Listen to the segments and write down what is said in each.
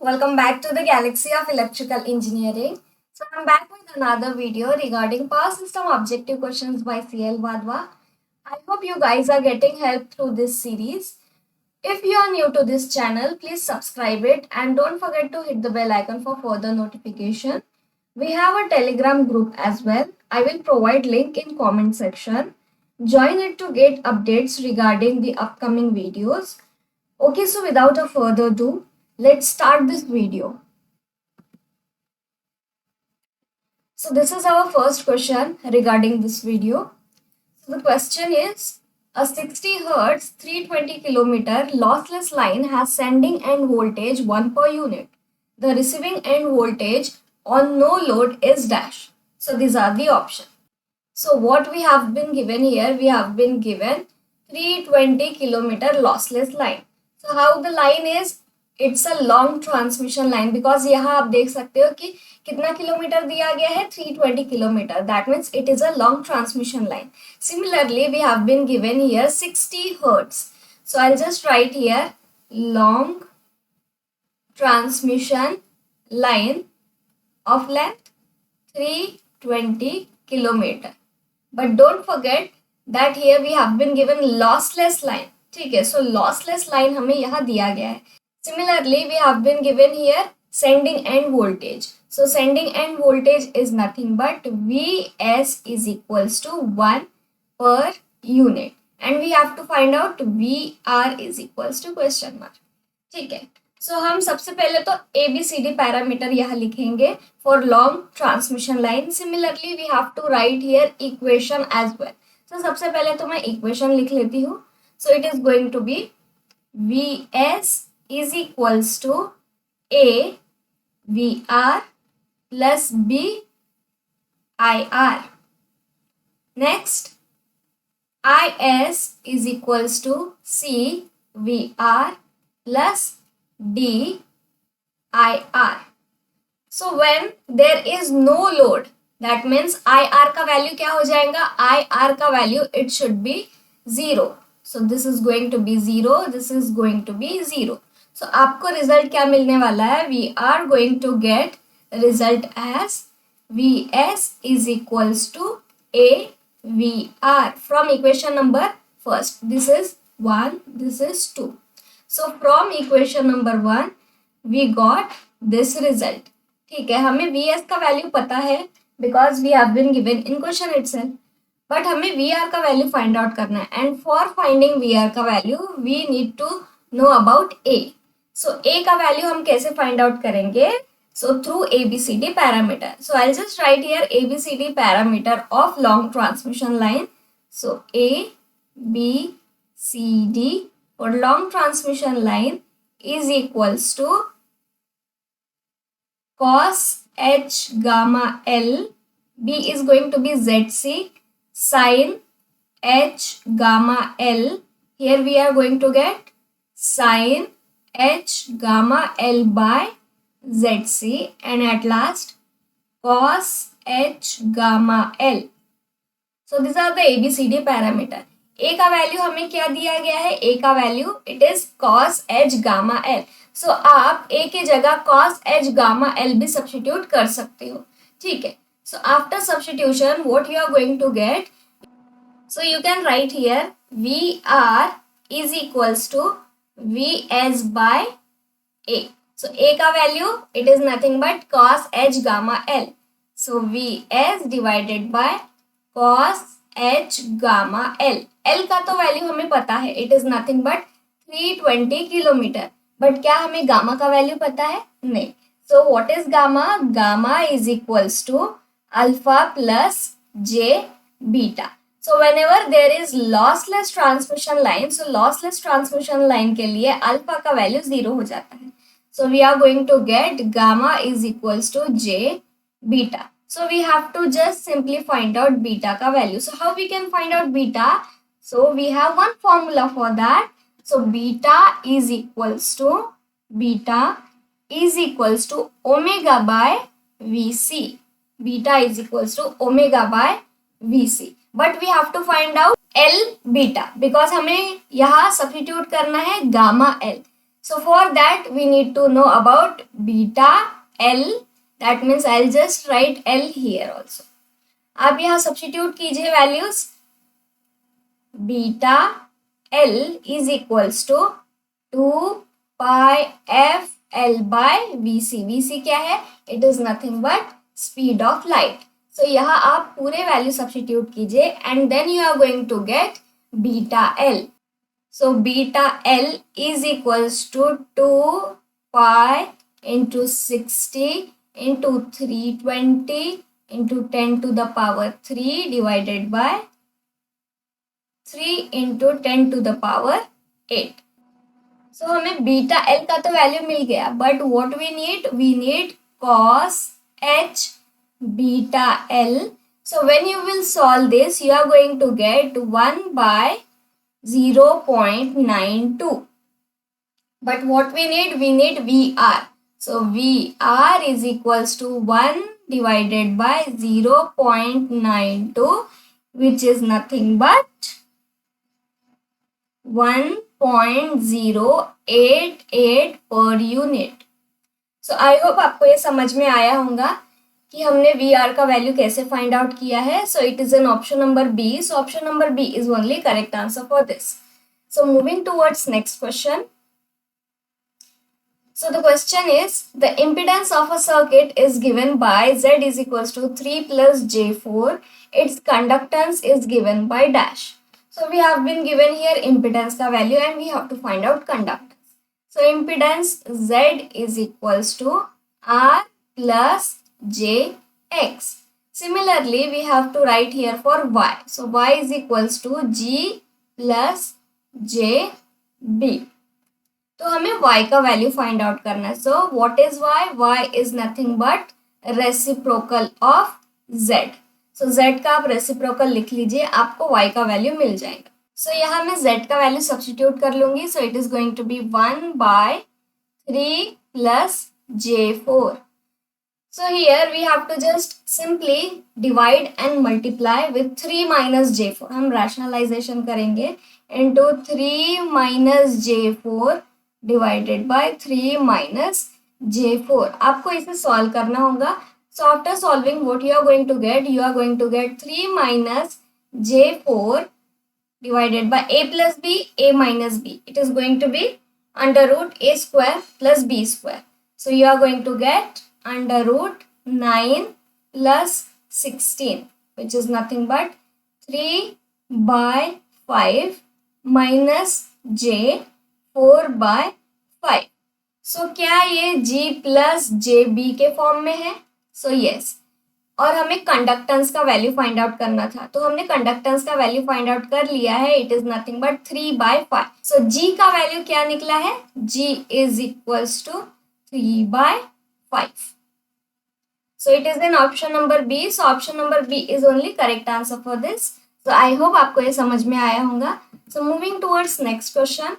Welcome back to the galaxy of electrical engineering. So I'm back with another video regarding power system objective questions by CL Vadwa. I hope you guys are getting help through this series. If you are new to this channel, please subscribe it and don't forget to hit the bell icon for further notification. We have a Telegram group as well. I will provide link in comment section. Join it to get updates regarding the upcoming videos. Okay, so without a further ado, let's start this video. So this is our first question regarding this video. So the question is, a 60 Hz 320 kilometer lossless line has sending end voltage 1 per unit. The receiving end voltage on no load is dash. So these are the options. So what we have been given here, we have been given 320 kilometer lossless line. So how the line is, it's a long transmission line because यहाँ आप देख सकते हो कि कितना kilometre दिया गया है 320 kilometre. That means it is a long transmission line. Similarly, we have been given here 60 hertz. So I'll just write here long transmission line of length 320 kilometer. But don't forget that here we have been given lossless line. ठीक है, so lossless line हमें यहाँ दिया गया है. Similarly, we have been given here sending end voltage. So sending end voltage is nothing but Vs is equals to 1 per unit. And we have to find out Vr is equals to question mark. ठीक है, so हम सबसे पहले तो ABCD parameter यहाँ लिखेंगे for long transmission line. Similarly, we have to write here equation as well. So सबसे पहले तो मैं equation लिख लेती हूँ. So it is going to be Vs is equals to A VR plus B IR. Next, Is is equals to C VR plus D IR. So when there is no load, that means IR का value क्या हो जाएगा? IR का value it should be 0. So this is going to be 0. This is going to be 0. So आपको result क्या मिलने वाला है? We are going to get result as Vs is equals to A VR from equation number first. This is 1. This is 2. So from equation number 1 we got this result. ठीक है, हमें Vs का value पता है because we have been given in question itself. But हमें Vr का वैल्यू find out करना है एंड फॉर फाइंडिंग Vr का वैल्यू we need to know about A. So A का वैल्यू हम कैसे फाइंड आउट करेंगे? So through ABCD parameter. So I just write here ABCD parameter of long transmission line. So ABCD for long transmission line is equals to cos H gamma L. B is going to be ZC sin H gamma L. Here we are going to get sin H gamma L by ZC and at last cos H gamma L. So these are the ABCD parameter. A का value हमें क्या दिया गया है? A का value it is cos H gamma L. So आप A की जगह cos H gamma L भी सब्स्टिट्यूट कर सकते हो. ठीक है, so after substitution what you are going to get? So you can write here Vr is equals to Vs by A. So A का value it is nothing but cos H gamma L. So Vs divided by cos H gamma L. L का तो value हमें पता है, it is nothing but 320 kilometre. But क्या हमें gamma का value पता है? नहीं. So what is gamma? Gamma is equals to alpha plus j beta. So whenever there is lossless transmission line, so lossless transmission line के लिए alpha का value 0 हो जाता है. So we are going to get gamma is equals to j beta. So we have to just simply find out beta का value. So how we can find out beta? So we have one formula for that. So beta is equals to omega by Vc. Beta is equals to omega by Vc. But we have to find out L beta because हमें यहाँ substitute करना है gamma L. So for that we need to know about beta L. That means I'll just write L here also. आप यहाँ substitute कीजिए values. Beta L is equals to 2 pi f L by vc. vc क्या है? It is nothing but speed of light. So यहाँ आप पूरे value substitute कीजिए and then you are going to get beta L. So beta L is equals to 2 pi into 60 into 320 into 10 to the power 3 divided by 3 into 10 to the power 8. So हमें beta L का तो value मिल गया, but what we need cos h beta L. So when you will solve this, you are going to get 1 by 0.92. But what we need VR. So VR is equals to 1 divided by 0.92, which is nothing but 1.088 per unit. So I hope आपको ये समझ में आया होगा कि हमने VR का value कैसे फाइंड आउट किया है. So it is an option number B. So option number B is only correct answer for this. So moving towards next question. So the question is, the impedance of a circuit is given by Z is equals to 3 plus J4. Its conductance is given by dash. So we have been given here impedance का value and we have to find out conductance. So impedance Z is equals to R plus JX. Similarly, we have to write here for Y. So Y is equals to G plus JB. तो हमें y का वैल्यू find out करना है. So what is y? y is nothing but reciprocal of z. So z का आप reciprocal लिख लीजिए, आपको y का वैल्यू मिल जाएगा. सो यहाँ मैं z का वैल्यू सब्स्टिट्यूट कर लूंगी. So it is going to be 1 by 3 plus j4. So here we have to just simply divide and multiply with 3 minus j4. हम rationalization करेंगे into 3 minus j4 divided by 3 minus j4. आपको इसे solve करना होगा. So after solving, what you are going to get? You are going to get 3 minus j4 divided by a plus b, a minus b. It is going to be under root a square plus b square. So you are going to get under root 9 plus 16, which is nothing but 3 by 5 minus j 4 by 5. So क्या ये g plus jb के form में है? So yes. और हमें conductance का वैल्यू find out करना था, तो हमने कंडक्टेंस का वैल्यू फाइंड आउट कर लिया है. It is nothing but 3 by 5. So g का वैल्यू क्या निकला है? g is equals to 3 by 5. So it is in option number B. So option number B is only correct answer for this. So I hope आपको ये समझ में आया होगा. So moving towards next question.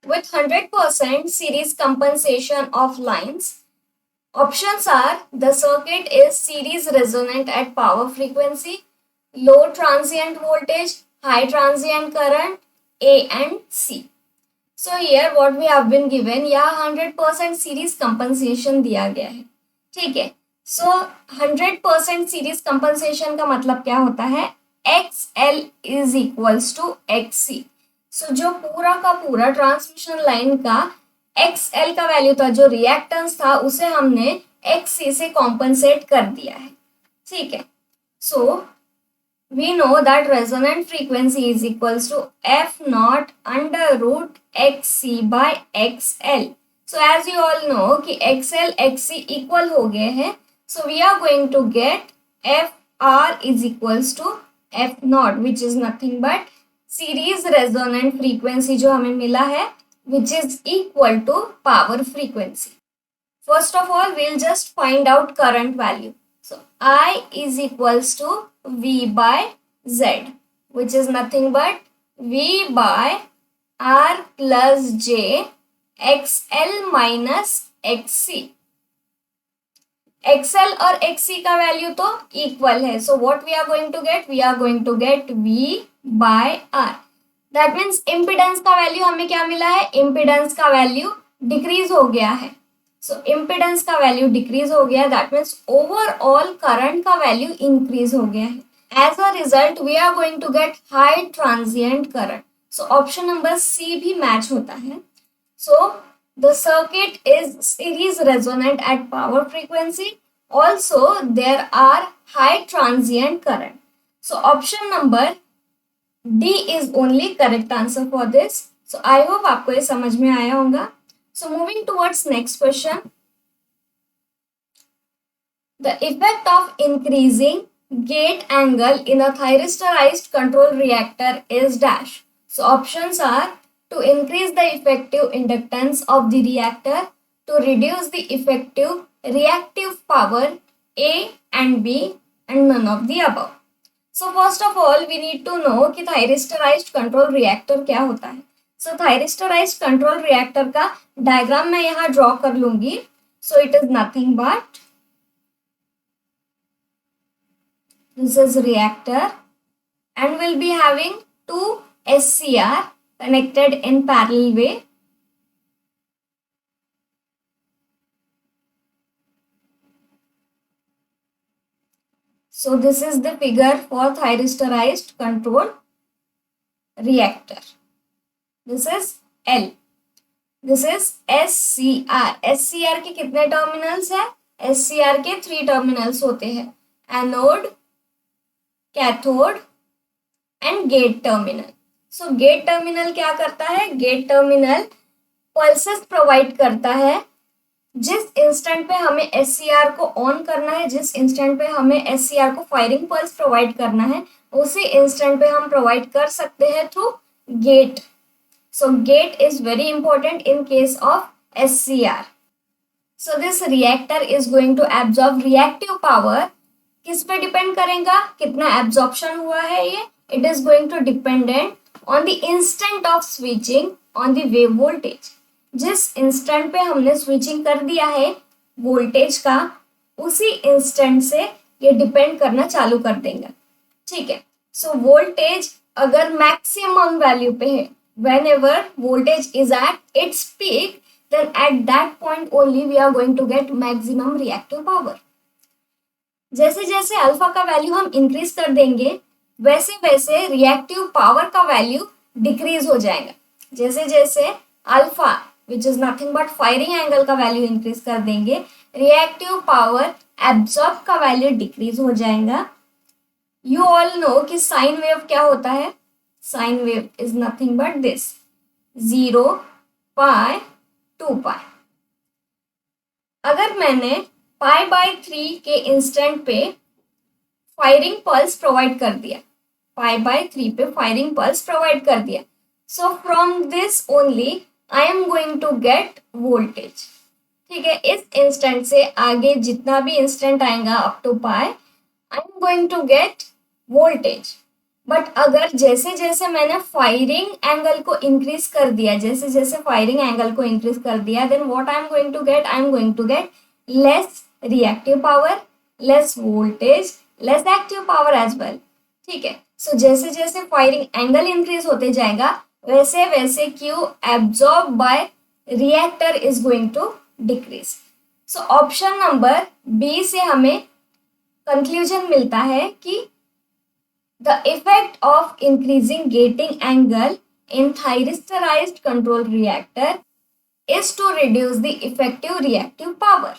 With 100% series compensation of lines, options are: the circuit is series resonant at power frequency, low transient voltage, high transient current, A and C. So here what we have been given, यहाँ 100% series compensation दिया गया है. ठीक है. सो 100% series compensation का मतलब क्या होता है? XL is equals to XC. So जो पूरा का पूरा ट्रांसमिशन लाइन का XL का वैल्यू था, जो रिएक्टेंस था, उसे हमने XC से कॉम्पनसेट कर दिया है. ठीक है. सो we know that resonant frequency is equals to F naught under root XC by XL. So as you all know कि XL XC equal हो गए हैं. So we are going to get FR is equals to F naught, which is nothing but series resonant frequency जो हमें मिला है, which is equal to power frequency. First of all, we'll just find out current value. So I is equals to V by Z, which is nothing but V by R plus J XL minus XC. XL और XC का value तो equal है. So what we are going to get? We are going to get V by R. That means impedance का value हमें क्या मिला है, impedance का वैल्यू डिक्रीज हो गया है. सो इम्पिडेंस का वैल्यू डिक्रीज हो गया, दैट मीन्स ओवरऑल करंट का वैल्यू इंक्रीज हो गया है. As a result we are going to get high transient current. So option number C भी मैच होता है. So the circuit is series resonant at power frequency. Also there are high transient current. So option number D is only correct answer for this. So I hope आपको ये समझ में आया होगा. So moving towards next question. The effect of increasing gate angle in a thyristorized control reactor is dash. So options are to increase the effective inductance of the reactor, to reduce the effective reactive power, A and B and none of the above. So first of all we need to know कि thyristorized control reactor क्या होता है. So thyristorized control reactor का diagram मैं यहाँ draw कर लूंगी. So it is nothing but this is reactor and will be having two SCR connected in parallel way. So this is the figure for thyristorized control reactor. This is L. This is SCR. SCR के कितने terminals है, SCR के 3 terminals होते हैं, anode, cathode and gate terminal. So gate terminal क्या करता है, gate terminal pulses provide करता है. जिस इंस्टेंट पे हमें SCR को ऑन करना है, जिस इंस्टेंट पे हमें SCR को फायरिंग पल्स प्रोवाइड करना है, उसी इंस्टेंट पे हम प्रोवाइड कर सकते हैं through gate. So gate is very important in case of SCR. So this reactor is going to absorb reactive power. किस पे डिपेंड करेगा, कितना एब्जॉर्प्शन हुआ है ये, it is going to dependent on the instant of switching on the wave voltage. जिस instant पे हमने स्विचिंग कर दिया है वोल्टेज का, उसी इंस्टेंट से ये डिपेंड करना चालू कर देंगे. ठीक है. सो वोल्टेज अगर मैक्सिमम वैल्यू पे है, whenever voltage is at its peak, then at that point only we are going to get maximum reactive power. जैसे जैसे अल्फा का वैल्यू हम इंक्रीज कर देंगे, वैसे वैसे रिएक्टिव पावर का वैल्यू डिक्रीज हो जाएगा. जैसे जैसे alpha which is nothing but firing angle का वैल्यू इंक्रीज कर देंगे, रिएक्टिव पावर एब्जॉर्ब का वैल्यू डिक्रीज हो जाएगा. यू ऑल नो कि साइन वेव क्या होता है. Sine wave is nothing but this 0 पाई 2 पाई. अगर मैंने π/3 के इंस्टेंट पे फायरिंग पल्स प्रोवाइड कर दिया, π/3 पे फायरिंग पल्स प्रोवाइड कर दिया, so from this only I am going to get voltage. ठीक है. इस इंस्टेंट से आगे जितना भी इंस्टेंट आएगा up to pi, I am going to get voltage. But अगर जैसे जैसे मैंने फायरिंग एंगल को इंक्रीज कर दिया, जैसे जैसे फायरिंग एंगल को इंक्रीज कर दिया, then what I am going to get, I am going to get less reactive power, less voltage, less active power as well. ठीक है. सो जैसे जैसे फायरिंग एंगल इंक्रीज होते जाएगा, वैसे वैसे Q absorb by reactor is going to decrease. So option number B से हमें कंक्लूजन मिलता है कि the effect of increasing gating angle in thyristorized control reactor is to reduce the effective reactive power.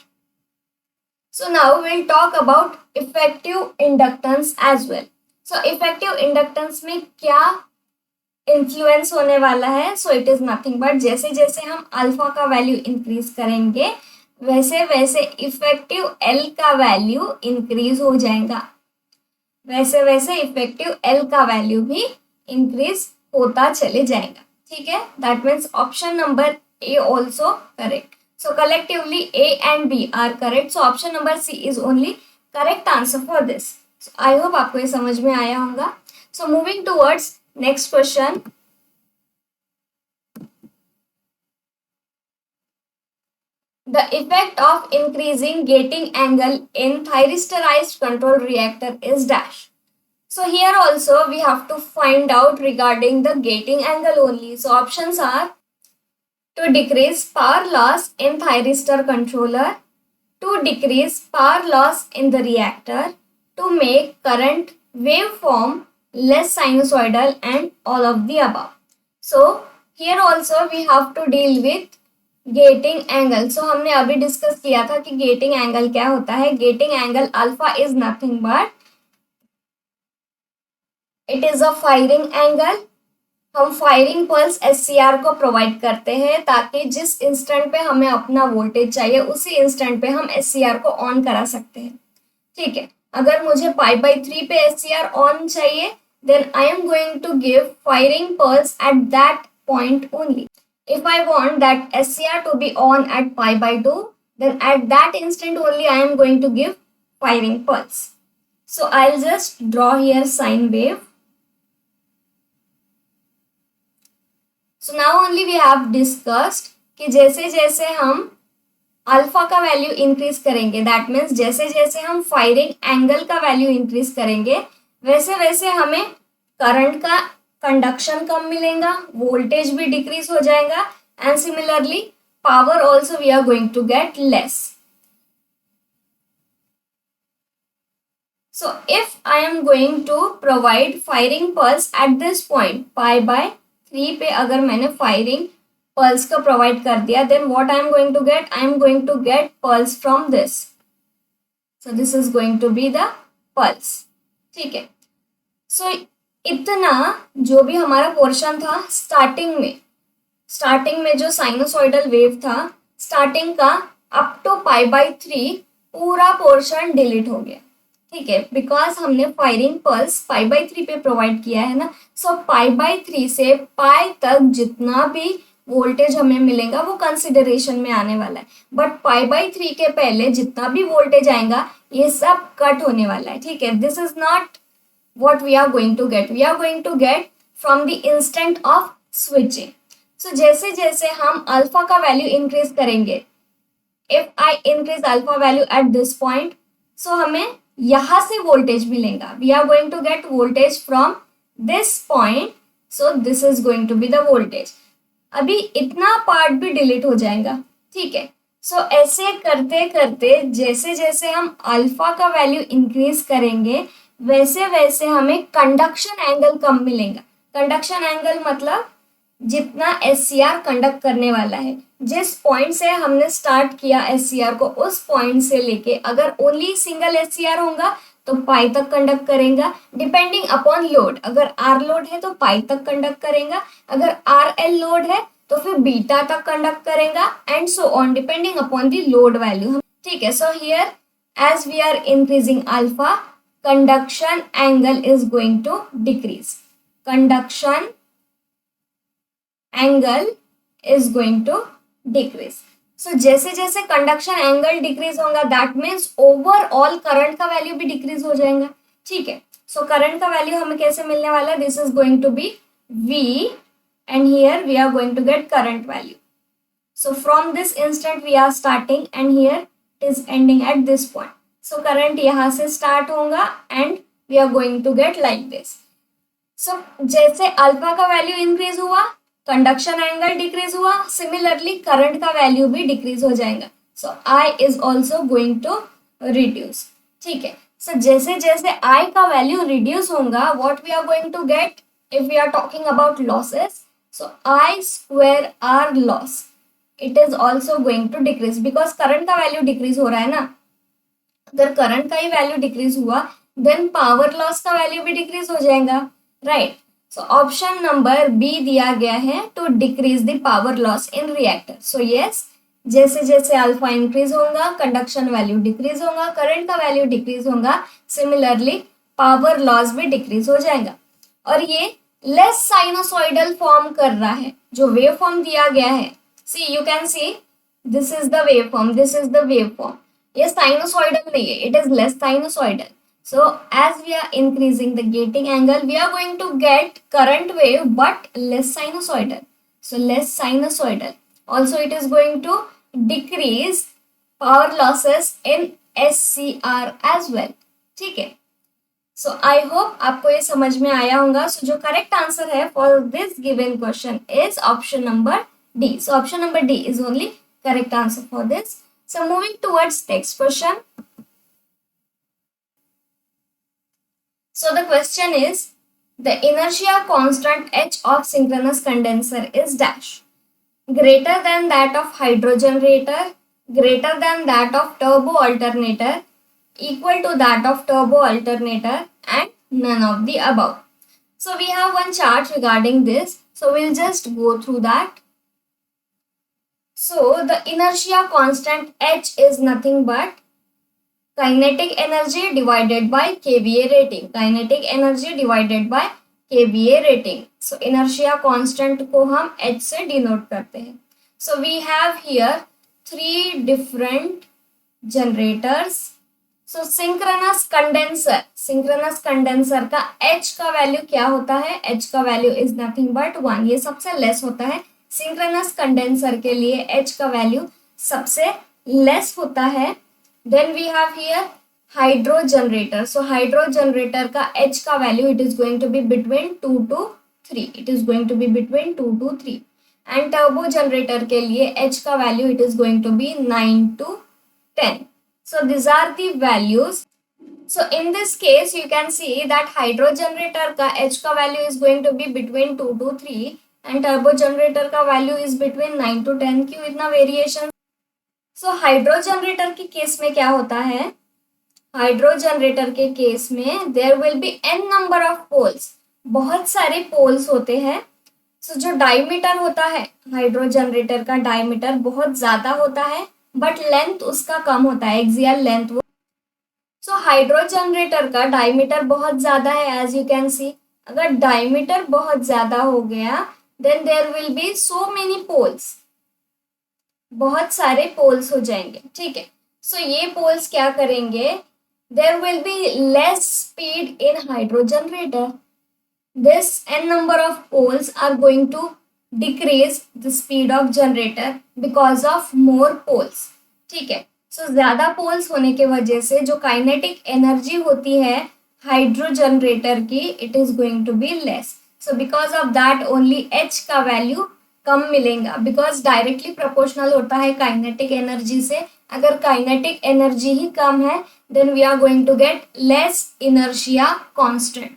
So now we'll talk about effective inductance as well. So effective inductance में क्या influence होने वाला है? So it is nothing but जैसे जैसे हम alpha का value increase करेंगे, वैसे वैसे इफेक्टिव L का वैल्यू इंक्रीज हो जाएगा, वैसे वैसे इफेक्टिव L का वैल्यू भी इंक्रीज होता चले जाएगा. ठीक है. That means option number A also correct. So collectively A and B are correct. So option number C is only correct answer for this. So I hope आपको ये समझ में आया होगा. So moving towards next question. The effect of increasing gating angle in thyristorized control reactor is dash. So here also we have to find out regarding the gating angle only. So options are to decrease power loss in thyristor controller, to decrease power loss in the reactor, to make current waveform less sinusoidal, and all of the above. So here also we have to deal with gating angle. So हमने अभी discuss किया था कि getting angle क्या होता है. Getting angle alpha is nothing but it is a firing angle. हम firing pulse SCR को प्रोवाइड करते हैं ताकि जिस इंस्टेंट पे हमें अपना वोल्टेज चाहिए उसी इंस्टेंट पे हम एससीआर को ऑन करा सकते हैं. ठीक है, अगर मुझे π/3 पे एससीआर ऑन चाहिए then I am going to give firing pulse at that point only. If I want that SCR to be on at π/2, then at that instant only I am going to give firing pulse. So I'll just draw here sine wave. So now only we have discussed कि जैसे जैसे हम alpha का value increase करेंगे, that means जैसे जैसे हम firing angle का वैल्यू इंक्रीज करेंगे वैसे वैसे हमें करंट का कंडक्शन कम मिलेगा, वोल्टेज भी डिक्रीज हो जाएगा, and similarly power also we are going to get less. So if I am going to provide firing pulse at this point π/3 पे अगर मैंने firing pulse का provide कर दिया then what I am going to get? I am going to get pulse from this. So this is going to be the pulse. ठीक है. So इतना जो भी हमारा पोर्शन था स्टार्टिंग में जो साइनोसॉइडल वेव था स्टार्टिंग का अप टू π/3 पूरा पोर्शन डिलीट हो गया. ठीक है, बिकॉज हमने फायरिंग पल्स π/3 पे प्रोवाइड किया है ना. सो π/3 से पाई तक जितना भी वोल्टेज हमें मिलेगा वो कंसिडरेशन में आने वाला है, बट π/3 के पहले जितना भी वोल्टेज आएगा ये सब कट होने वाला है. ठीक है, this is not what we are going to get. We are going to get from the instant of switching. So जैसे जैसे हम अल्फा का वैल्यू इंक्रीज करेंगे, if I increase alpha value at this point, so हमें यहाँ से voltage मिलेगा. We are going to get voltage from this point. So this is going to be the voltage. अभी इतना पार्ट भी delete हो जाएगा. ठीक है, सो ऐसे करते करते जैसे जैसे हम अल्फा का वैल्यू इंक्रीज करेंगे वैसे वैसे हमें कंडक्शन एंगल कम मिलेगा. कंडक्शन एंगल मतलब जितना एससीआर कंडक्ट करने वाला है, जिस पॉइंट से हमने स्टार्ट किया एससीआर को उस पॉइंट से लेके अगर ओनली सिंगल एससीआर होगा तो पाई तक कंडक्ट करेगा डिपेंडिंग अपॉन लोड. अगर आर लोड है तो पाई तक कंडक्ट करेगा, अगर आर एल लोड है तो फिर बीटा तक कंडक्ट करेगा, and so on depending upon the load value. ठीक है, so here as we are increasing alpha conduction angle is going to decrease. Conduction angle is going to decrease. So जैसे जैसे conduction angle decrease होगा that means overall current का value भी decrease हो जाएगा. ठीक है, सो करंट का वैल्यू हमें कैसे मिलने वाला है? This is going to be V and here we are going to get current value. So from this instant we are starting and here it is ending at this point. So current यहाँ से start होगा and we are going to get like this. So जैसे alpha का value increase हुआ conduction angle decrease हुआ, similarly current का value भी decrease हो जाएगा. So I is also going to reduce. ठीक है, सो जैसे जैसे आई का वैल्यू रिड्यूस होगा what we are going to get if we are talking about losses. So I square are loss it is also going to decrease because current का value decrease हो रहा है ना. अगर करंट का ही वैल्यू डिक्रीज हुआ देन पावर लॉस का वैल्यू भी डिक्रीज हो जाएगा. Right, so option number B दिया गया है to decrease the power loss in reactor. So yes, जैसे जैसे अल्फा इंक्रीज होगा कंडक्शन वैल्यू डिक्रीज होगा, करंट का वैल्यू डिक्रीज होगा, सिमिलरली पावर लॉस भी डिक्रीज हो जाएगा. और ये लेस साइनोसॉइडल फॉर्म कर रहा है. जो वेव फॉर्म दिया गया है, see you can see this is the wave form, this is the wave form. ये साइनोसॉइडल नहीं है, it is less sinusoidal. So as we are increasing the gating angle we are going to get current wave but less sinusoidal. So less sinusoidal also it is going to decrease power losses in SCR as well. ठीक है, सो I hope आपको ये समझ में आया होगा. सो जो correct answer है for this given question is option number D. So option number D is only correct answer for this. So moving towards next question. So the question is, the inertia constant H of synchronous condenser is dash. Greater than that of hydrogenerator, greater than that of turbo alternator, equal to that of turbo alternator, and none of the above. So we have one chart regarding this. So we'll just go through that. So the inertia constant H is nothing but kinetic energy divided by kVA rating. Kinetic energy divided by kVA rating. So inertia constant को हम H से denote करते हैं. So we have here 3 different generators. So synchronous condenser का H का value क्या होता है? H का वैल्यू is nothing but 1. ये सबसे लेस होता है. सिंक्रोनस कंडेंसर के लिए H का वैल्यू सबसे लेस होता है. Then we have here hydro generator. So hydro generator का H का value it is going to be between 2 to 3. It is going to be between 2 to 3. And turbo generator के लिए H का value it is going to be 9 to 10. So these are the values. So in this case you can see that hydro generator का H का value is going to be between 2 to 3 and turbo generator का value is between 9 to 10. क्यों इतना variation? So hydro generator के case में क्या होता है? हाइड्रो जनरेटर के केस में there will be an number of poles. बहुत सारे पोल्स होते हैं. सो जो डायमीटर होता है हाइड्रो जनरेटर का डायमीटर बहुत ज्यादा होता है बट लेंथ उसका कम होता है, एक्सियल लेंथ. सो हाइड्रो जनरेटर का डायमीटर बहुत ज्यादा है एज यू कैन सी. अगर डायमीटर बहुत ज्यादा हो गया then there will be so many poles. बहुत सारे पोल्स हो जाएंगे. ठीक है. सो ये पोल्स क्या करेंगे? There will be less speed in hydro generator. This n number of poles are going to decrease the speed of generator because of more poles. ठीक है. सो ज्यादा पोल्स होने के वजह से जो काइनेटिक एनर्जी होती है हाइड्रो जनरेटर की it is going to be less. So because of that only H का वैल्यू कम मिलेगा बिकॉज डायरेक्टली प्रोपोर्शनल होता है काइनेटिक एनर्जी से. अगर काइनेटिक एनर्जी ही कम है then we are going to get less inertia constant.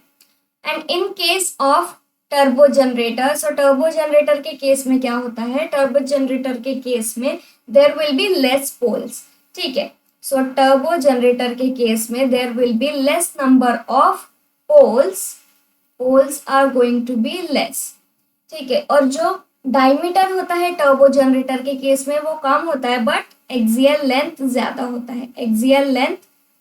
And in case of turbo generator, so turbo generator के केस में क्या होता है? टर्बो जनरेटर के केस में there will be less poles. ठीक है. सो टर्बो जनरेटर के केस में there will be less number of poles. Poles are going to be less. ठीक है. और जो डायमीटर होता है टर्बो जनरेटर के केस में वो कम होता है बट एक्सियल लेंथ ज्यादा होता है. एक्सियल लेंथ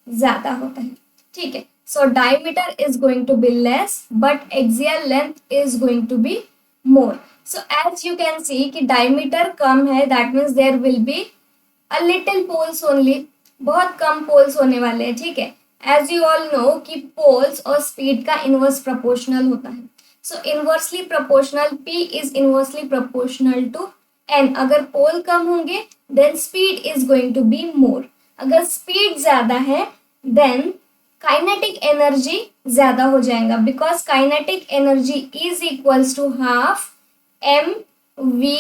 ज्यादा होता है. ठीक है. So diameter is going to be less but axial length is going to be more. So as you can see कि डायमीटर कम है that means there will be a little poles only. बहुत कम पोल्स होने वाले हैं. ठीक है. एज यू ऑल नो कि पोल्स और स्पीड का इनवर्स प्रोपोर्शनल होता है. So inversely proportional P is inversely proportional to N. अगर पोल कम होंगे then speed is going to be more. अगर स्पीड ज्यादा है then काइनेटिक एनर्जी ज्यादा हो जाएगा because kinetic energy is equals to half mv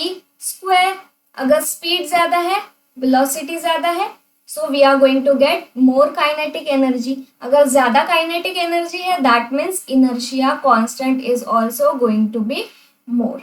square. अगर स्पीड ज्यादा है वेलोसिटी ज्यादा है so we are going to get more kinetic energy. अगर ज्यादा kinetic energy है that means inertia constant is also going to be more.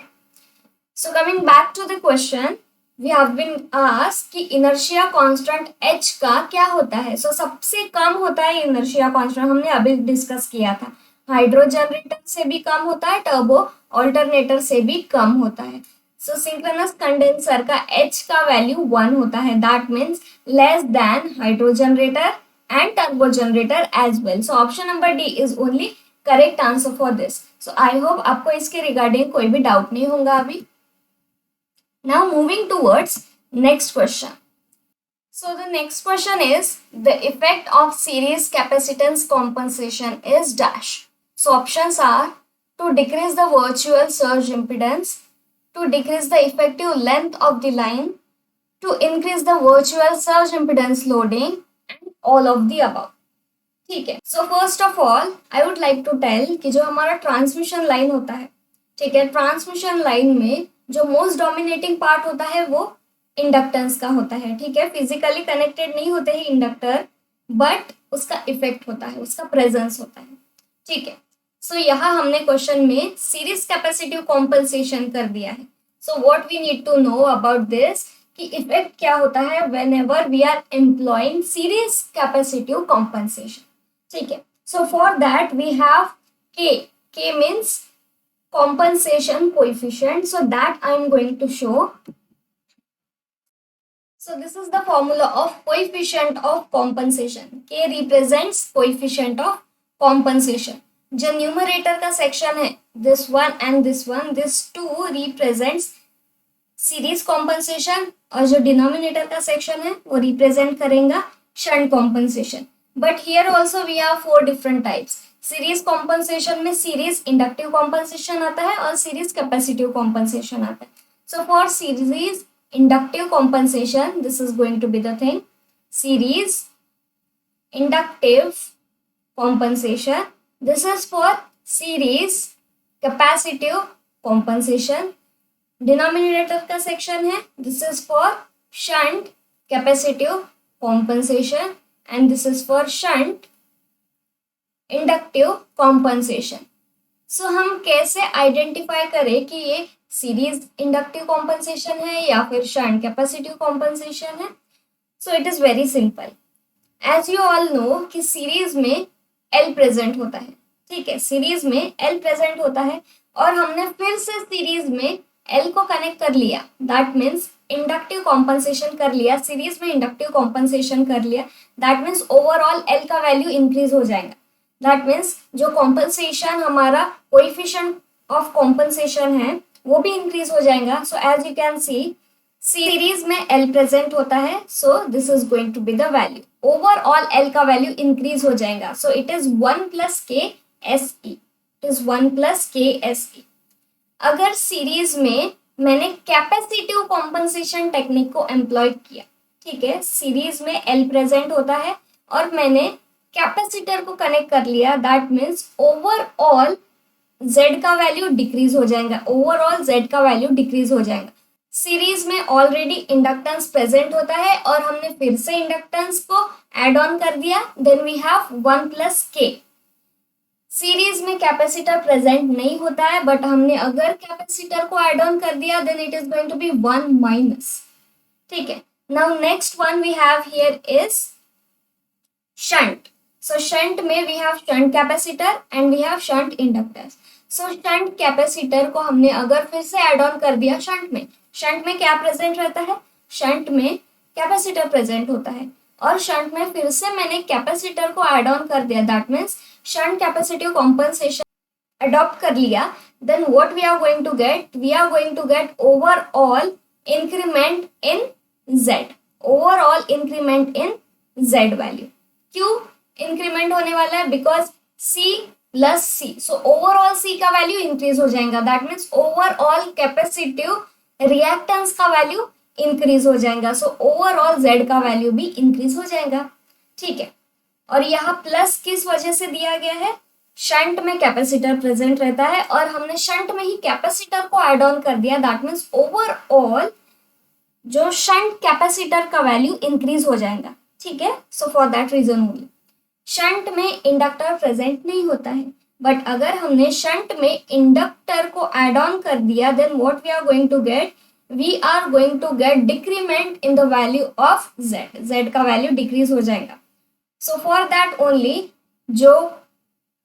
So coming back to the question, we have been asked कि inertia constant H का क्या होता है? so सबसे कम होता है inertia constant. हमने अभी डिस्कस किया था हाइड्रो जनरेटर से भी कम होता है, टर्बो ऑल्टरनेटर से भी कम होता है. सो सिंक्रोनस कंडेंसर का H का वैल्यू 1 होता है. That means less than hydro generator and turbo generator as well. So option number D is only correct answer for this. So I hope आपको इसके रिगार्डिंग कोई भी डाउट नहीं होगा अभी. Now moving towards next question. So the next question is the effect of series capacitance compensation is dash. So options are to decrease the virtual surge impedance, to decrease the effective length of the line, to increase the virtual surge impedance loading, and all of the above. ठीक है। So first of all I would like to tell कि जो हमारा transmission line होता है, ठीक है, transmission line में जो मोस्ट डोमिनेटिंग पार्ट होता है वो इंडक्टेंस का होता है। ठीक है, फिजिकली कनेक्टेड नहीं होते हैं इंडक्टर, बट उसका इफेक्ट होता है, उसका प्रेजेंस होता है। ठीक है, सो यहाँ हमने क्वेश्चन में सीरीज कैपेसिटिव कॉम्पनसेशन कर दिया है। So what we need to know about this कि इफेक्ट क्या होता है whenever we are employing series capacitive compensation. ठीक है, so for that we have K means compensation coefficient, so that I am going to show. So this is the formula of coefficient of compensation. K represents coefficient of compensation. जो numerator का section है, this one and this one, this two represents series compensation, और जो denominator का section है वो represent करेगा shunt compensation. But here also we have 4 different types. Series compensation में सीरीज इंडक्टिव कॉम्पनसेशन आता है और सीरीज कैपेसिटिव कॉम्पनसेशन आता है। So for series inductive compensation this is going to be the thing, series inductive compensation, this is for series capacitive compensation. Denominator का section है, this is for shunt capacitive compensation and this is for shunt inductive compensation. So हम कैसे identify करें कि ये series inductive compensation है या फिर शंट कैपेसिटिव कॉम्पनसेशन है? So it is very simple. As you all know कि सीरीज में एल प्रेजेंट होता है। ठीक है, सीरीज में एल प्रेजेंट होता है और हमने फिर से सीरीज में एल को कनेक्ट कर लिया, दैट मीन्स इंडक्टिव कॉम्पनसेशन कर लिया, सीरीज में इंडक्टिव कॉम्पनसेशन कर लिया, दैट मीन्स ओवरऑल एल का वैल्यू इंक्रीज हो जाएगा। दैट मीन्स जो कॉम्पनसेशन हमारा कोएफिशिएंट ऑफ कॉम्पनसेशन है वो भी इंक्रीज हो जाएगा। So as you can see series में एल प्रेजेंट होता है, so this is going to be the value, overall L का वैल्यू इंक्रीज हो जाएगा। So it is 1 plus K S E, it is 1 plus K S E. अगर series में मैंने capacitive compensation technique को employ किया, ठीक है, सीरीज में एल प्रेजेंट होता है और मैंने कैपेसिटर को कनेक्ट कर लिया, दैट मीन्स ओवरऑल जेड का वैल्यू डिक्रीज हो जाएगा, ओवरऑल जेड का वैल्यू डिक्रीज हो जाएगा। सीरीज में ऑलरेडी इंडक्टेंस प्रेजेंट होता है और हमने फिर से इंडक्टेंस को एड ऑन कर दिया, देन वी हैव 1 प्लस के। सीरीज में कैपेसिटर प्रेजेंट नहीं होता है, बट हमने अगर कैपेसिटर को एड ऑन कर दिया then it is going to be 1 minus. ठीक है, now next one we have here is shunt. So shunt में we have shunt capacitor and we have shunt inductors. So shunt capacitor को हमने अगर फिर से एड ऑन कर दिया शंट में क्या प्रेजेंट रहता है? शंट में कैपेसिटर प्रेजेंट होता है और शंट में फिर से मैंने कैपेसिटर को एड ऑन कर दिया, that means shunt capacitive compensation adopt कर लिया, then what we are going to get? We are going to get overall increment in Z, overall increment in Z value. क्यों इंक्रीमेंट होने वाला है? Because C plus C, so overall C का value increase हो जाएगा, that means overall capacitive reactance का value increase हो जाएगा, सो ओवरऑल जेड का वैल्यू भी इंक्रीज हो जाएगा। ठीक है, और यहाँ प्लस किस वजह से दिया गया है? शंट में कैपेसिटर प्रेजेंट रहता है और हमने शंट में ही कैपेसिटर को एड ऑन कर दिया, दैट मीन्स ओवरऑल जो शंट कैपेसिटर का वैल्यू इंक्रीज हो जाएगा। ठीक है, so for that reason only shunt में इंडक्टर प्रेजेंट नहीं होता है, बट अगर हमने शंट में इंडक्टर को एड ऑन कर दिया then what we are going to get? We are going to get decrement in the value of Z, Z का वैल्यू डिक्रीज हो जाएगा। सो फॉर दैट ओनली जो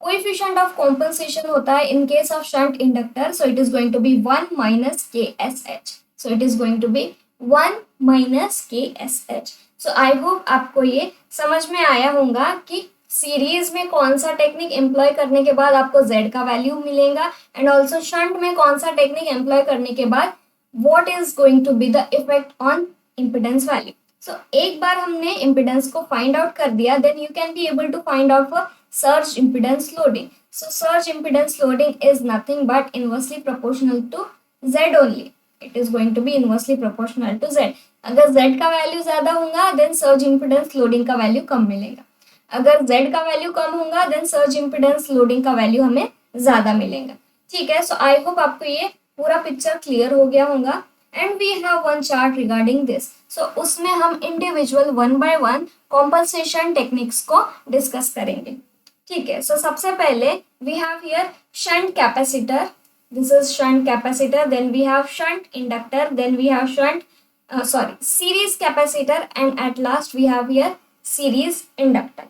कोएफिशिएंट ऑफ कॉम्पनसेशन होता है in case of shunt inductor, so it is going to be 1 minus K S H, so it is going to be 1 minus K S H. So I hope आपको ये समझ में आया होगा कि series में कौन सा टेक्निक एम्प्लॉय करने के बाद आपको जेड का वैल्यू मिलेगा एंड ऑल्सो शंट में कौन सा टेक्निक एम्प्लॉय करने के बाद what is going to be the effect on impedance value. So एक बार हमने इम्पिडेंस को फाइंड आउट कर दिया then you can be able to find out for surge impedance loading. So surge impedance loading is nothing but inversely proportional to Z only, it is going to be inversely proportional to Z. अगर Z का value ज्यादा होगा then surge impedance loading का value कम मिलेगा। अगर Z का value कम होगा देन सर्ज इम्पिडेंस लोडिंग का वैल्यू हमें ज्यादा मिलेगा। ठीक है, सो आई होप आपको ये पूरा पिक्चर क्लियर हो गया होगा। And we have one chart regarding this, so उसमें हम individual one by one compensation techniques को डिस्कस करेंगे। ठीक है, सो सबसे पहले we have here shunt capacitor, this is shunt capacitor, then we have shunt inductor, then we have series capacitor, and at last we have here series inductor।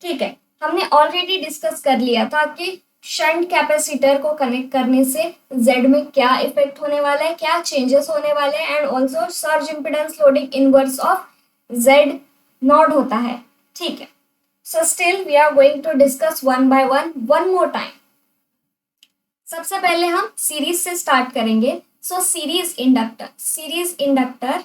ठीक है, हमने already discuss कर लिया था कि शंट कैपेसिटर को connect करने से Z में क्या इफेक्ट होने वाला है, क्या चेंजेस होने वाले हैं, and also surge impedance loading inverse of Z nought होता है। ठीक है, so still we are going to discuss one by one more time. सबसे पहले हम सीरीज से स्टार्ट करेंगे। So series inductor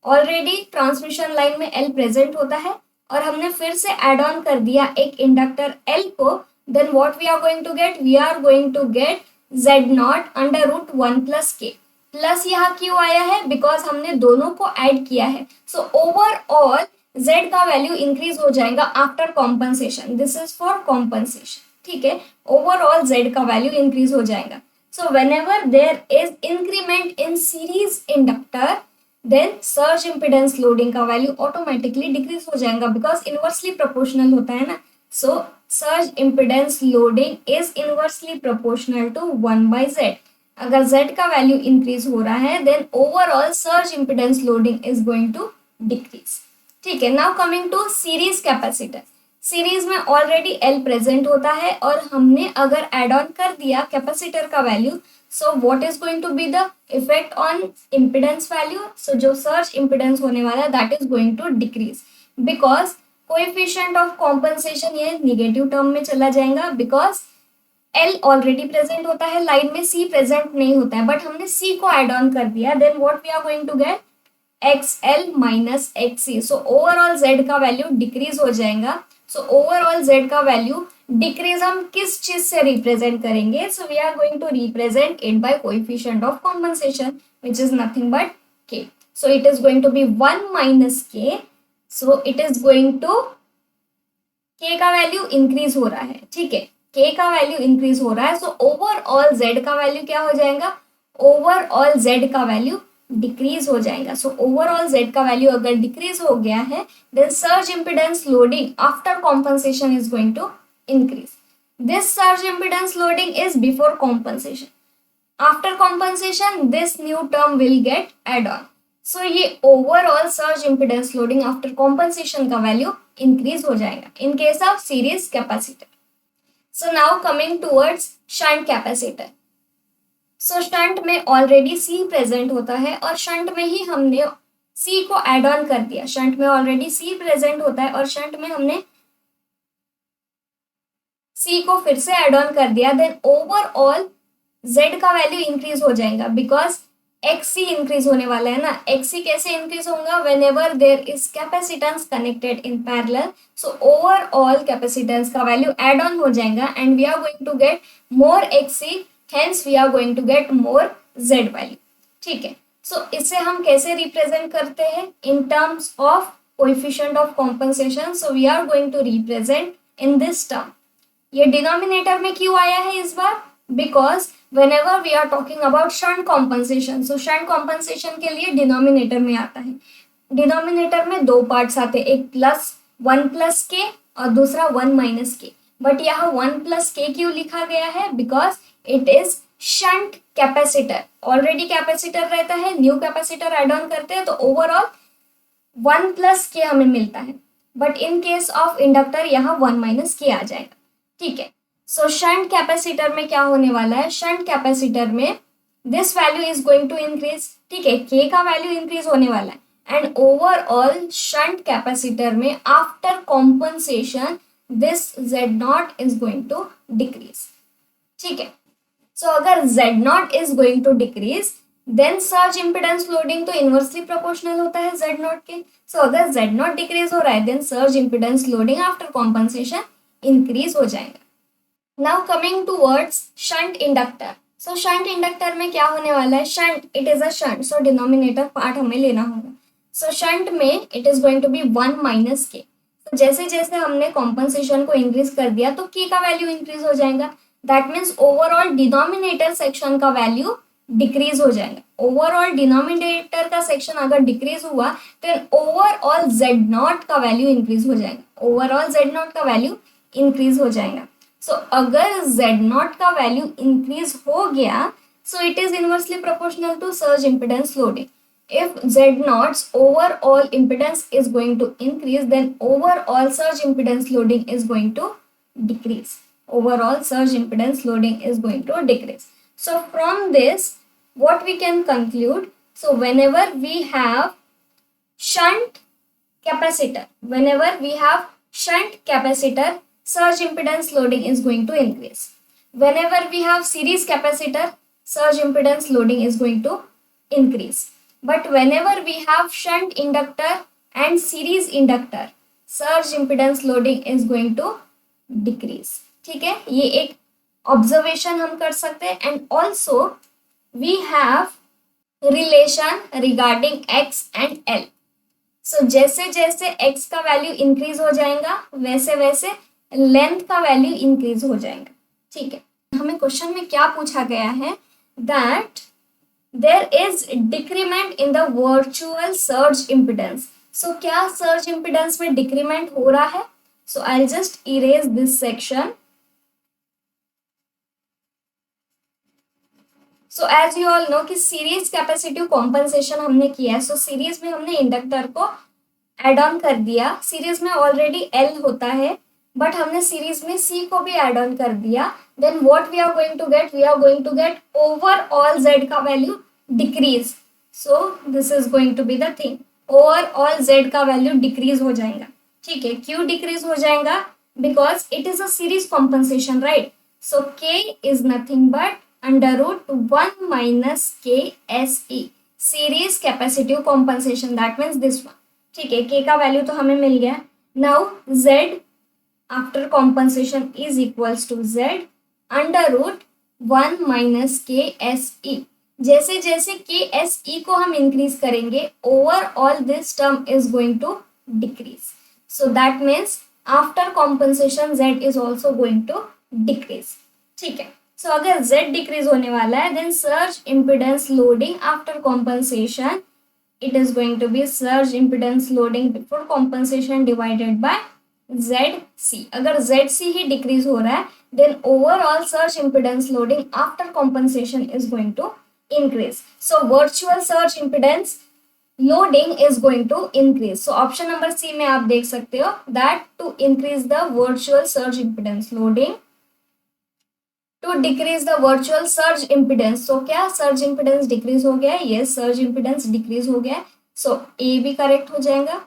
already transmission line में L प्रेजेंट होता है और हमने फिर से ऐड ऑन कर दिया एक इंडक्टर L को, then what we are going to get, we are going to get Z0 under root 1+k। Plus यहाँ क्यों आया है, बिकॉज हमने दोनों को ऐड किया है। सो ओवरऑल Z का वैल्यू इंक्रीज हो जाएगा after compensation, this is for compensation. ठीक है, ओवरऑल Z का वैल्यू इंक्रीज हो जाएगा। So whenever there is increment in series inductor then surge impedance loading का वैल्यू ऑटोमेटिकली डिक्रीज हो जाएगा, बिकॉज इनवर्सली प्रोपोर्शनल होता है ना। So surge impedance loading is inversely proportional to 1/Z। अगर Z का वैल्यू इंक्रीज हो रहा है then overall surge impedance loading is going to decrease. ठीक है, now coming to series capacitor. Series में ऑलरेडी L प्रेजेंट होता है और हमने अगर एड ऑन कर दिया कैपेसिटर का value, so what is going to be the effect on impedance value, so जो सर्ज इम्पिडेंस होने वाला है that is going to decrease, because coefficient of compensation ये नेगेटिव टर्म में चला जाएगा, बिकॉज L ऑलरेडी प्रेजेंट होता है लाइन में, C प्रेजेंट नहीं होता है, बट हमने C को एड ऑन कर दिया, then what we are going to get XL minus XC। So overall Z का वैल्यू डिक्रीज हो जाएगा। सो ओवरऑल Z का वैल्यू डिक्रीज हम किस चीज से रिप्रेजेंट करेंगे, so we are going to represent it by coefficient of compensation which is nothing but K। So it is going to be 1 minus K। So it is going to, K का value increase हो रहा है। ठीक है, K का value increase हो रहा है, सो ओवरऑल Z का वैल्यू क्या हो जाएगा, ओवरऑल Z का वैल्यू डिक्रीज हो जाएगा। सो ओवरऑल Z का वैल्यू अगर डिक्रीज हो गया है then surge impedance loading after compensation is going to increase. This surge impedance loading is before compensation, after compensation this new term will get add on. So ये overall surge impedance loading after compensation का value increase हो जाएगा in case of series capacitor. So now coming towards shunt capacitor. So shunt में already C present होता है और shunt में ही हमने C को एड ऑन कर दिया। शंट में ऑलरेडी C प्रेजेंट होता है और शंट में हमने C को फिर से एड ऑन कर दिया, देन ओवरऑल Z का वैल्यू इंक्रीज हो जाएगा, बिकॉज XC इंक्रीज होने वाला है ना। XC कैसे इंक्रीज होगा, whenever there is capacitance connected in parallel, so overall capacitance का वैल्यू एड ऑन हो जाएगा and we are going to get more XC, hence we are going to get more Z value। ठीक है, सो इसे हम कैसे represent करते हैं, in terms of coefficient of compensation. So we are going to represent in this term. ये denominator में क्यों आया है इस बार, because whenever we are talking about shunt compensation, so shunt compensation के लिए डिनोमिनेटर में आता है। डिनोमिनेटर में दो पार्ट्स आते हैं, एक +1+k और दूसरा 1-k। बट यहाँ 1+k क्यों लिखा गया है, because it is shunt capacitor. Already capacitor रहता है, न्यू कैपेसिटर एड ऑन करते हैं तो ओवरऑल 1+k हमें मिलता है, but in case of inductor यहाँ 1-k आ जाएगा। ठीक है, सो शंट कैपेसिटर में क्या होने वाला है, शंट कैपेसिटर में this value is going to increase. ठीक है, K का वैल्यू इंक्रीज होने वाला है एंड ओवरऑल शंट कैपेसिटर में after compensation this Z0 is going to decrease. ठीक है, सो अगर Z0 is going to decrease then surge impedance loading तो इनवर्सली प्रोपोर्शनल होता है Z0 के। सो अगर Z0 डिक्रीज हो रहा है then surge impedance loading after compensation increase हो जाएगा। Now coming towards shunt inductor. So shunt inductor में क्या होने वाला है, shunt it is a shunt, so denominator part हमें लेना होगा। सो शंट में it is going to be 1-k। तो जैसे जैसे हमने कॉम्पनसेशन को इंक्रीज कर दिया तो के का वैल्यू इंक्रीज हो जाएगा। That means overall denominator section का वैल्यू डिक्रीज हो जाएगा। ओवरऑल डिनोमिनेटर का सेक्शन अगर डिक्रीज हुआ तो ओवरऑल जेड नॉट का वैल्यू इंक्रीज हो जाएगा। ओवरऑल जेड नॉट का वैल्यू इंक्रीज हो जाएगा। सो अगर जेड नॉट का वैल्यू इंक्रीज हो गया so it is inversely proportional to surge impedance loading. If Z naught's overall impedance is going to increase, then overall surge impedance loading is going to decrease. Overall surge impedance loading is going to decrease. So from this, what we can conclude? So whenever we have shunt capacitor, surge impedance loading is going to increase. Whenever we have series capacitor, surge impedance loading is going to increase. But whenever we have shunt inductor and series inductor, surge impedance loading is going to decrease. ठीक है, ये एक observation हम कर सकते हैं. And also we have relation regarding x and l. So जैसे जैसे x का वैल्यू इंक्रीज हो जाएगा वैसे वैसे लेंथ का वैल्यू इंक्रीज हो जाएगा. ठीक है, हमें क्वेश्चन में क्या पूछा गया है, that there is decrement in the virtual surge impedance. So क्या surge impedance में decrement हो रहा है? So I'll just erase this section. So as you all know कि series capacitive compensation हमने किया है. So series में हमने इंडक्टर को एड ऑन कर दिया. सीरीज में ऑलरेडी L होता है बट हमने सीरीज में C को भी एड ऑन कर दिया. Then what we are going to get, we are going to get overall Z का value decrease. So this is going to be the thing, overall Z का value decrease हो जाएगा. ठीक है, क्यों डिक्रीज हो जाएगा? Because it is a series compensation, right. So K is nothing but under root 1 minus KSE, series capacitive compensation. That means this one. ठीक है, K का वैल्यू तो हमें मिल गया. Now Z after compensation is equals to Z under root 1 minus KSE. जैसे जैसे KSE को हम इंक्रीज करेंगे overall this term is going to decrease. So that means after compensation Z is also going to decrease. ठीक है, so अगर Z decrease होने वाला है then surge impedance loading after compensation it is going to be surge impedance loading before compensation divided by ZC. अगर ZC ही decrease हो रहा है then overall surge impedance loading after compensation is going to increase. So virtual surge impedance loading is going to increase. So option number C में आप देख सकते हो that to increase the virtual surge impedance loading, to decrease the virtual surge impedance. So क्या surge impedance decrease हो गया है? Yes, surge impedance decrease हो गया है. So A भी करेक्ट हो जाएगा.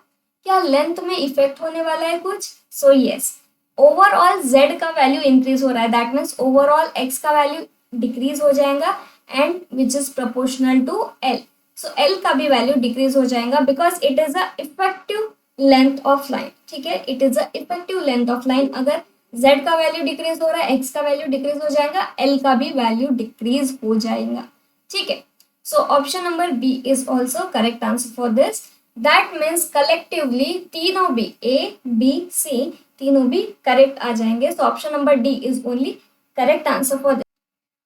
क्या लेंथ में इफेक्ट होने वाला है कुछ? सो यस, ओवरऑल Z का वैल्यू इंक्रीज हो रहा है. दैट मीन्स ओवरऑल X का वैल्यू डिक्रीज हो जाएगा and which is proportional to L. So L का भी वैल्यू डिक्रीज हो जाएगा because it is a effective length of line. ठीक है, it is a effective length of line. अगर Z का वैल्यू डिक्रीज हो रहा है, X का वैल्यू डिक्रीज हो जाएगा, L का भी वैल्यू डिक्रीज हो जाएगा. ठीक है, so option number B is also correct answer for this. That means collectively तीनों भी A, B, C तीनों भी करेक्ट आ जाएंगे. So option number D is only correct answer for this.